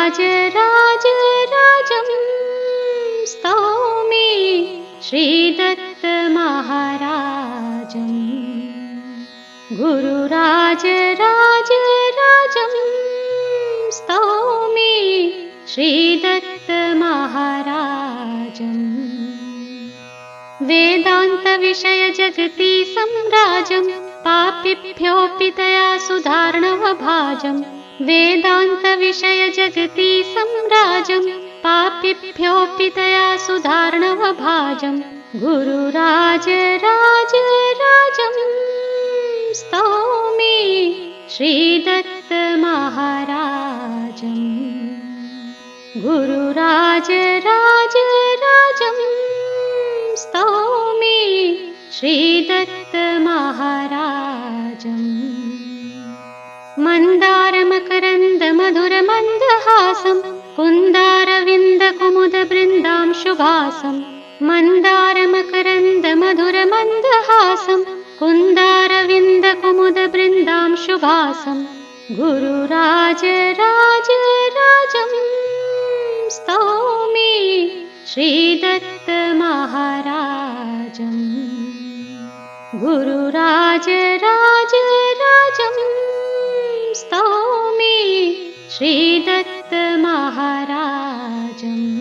गुरुराजराजराजं स्तौमि श्रीदत्तमहाराजम्। गुरुराजराजराजं स्तौमि श्रीदत्तमहाराजम्। वेदान्तविषयजगति सम्राजं पापिभ्योऽपि दया सुधार्णवभाजं। वेदान्तविषयजगति सम्राजं पापिभ्योऽपि दया सुधार्णवभाजं। गुरुराजराजराजं स्तौमि श्रीदत्तमहाराजम्। गुरुराजराजराजं स्तौमि श्रीदत्तमहाराजम्। मन्दारमकरन्दमधुरमन्दहासं कुन्दारविन्दकुमुदबृन्दांशुभासं। मन्दारमकरन्दमधुरमन्दहासं कुन्दारविन्दकुमुदबृन्दांशुभासं। गुरुराजराजराजं स्तौमि श्रीदत्तमहाराजम्। गुरुराजराजराजं स्तौमि श्रीदत्तमहाराजम्।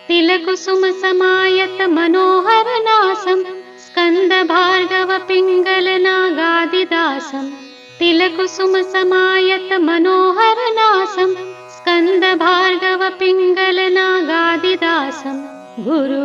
तिलकुसुमसमायतमनोहरनासं स्कन्दभार्गवपिङ्गलनागादिदासं। तिलकुसुमसमायतमनोहरनासं स्कन्दभार्गवपिङ्गलनागादिदासं। गुरु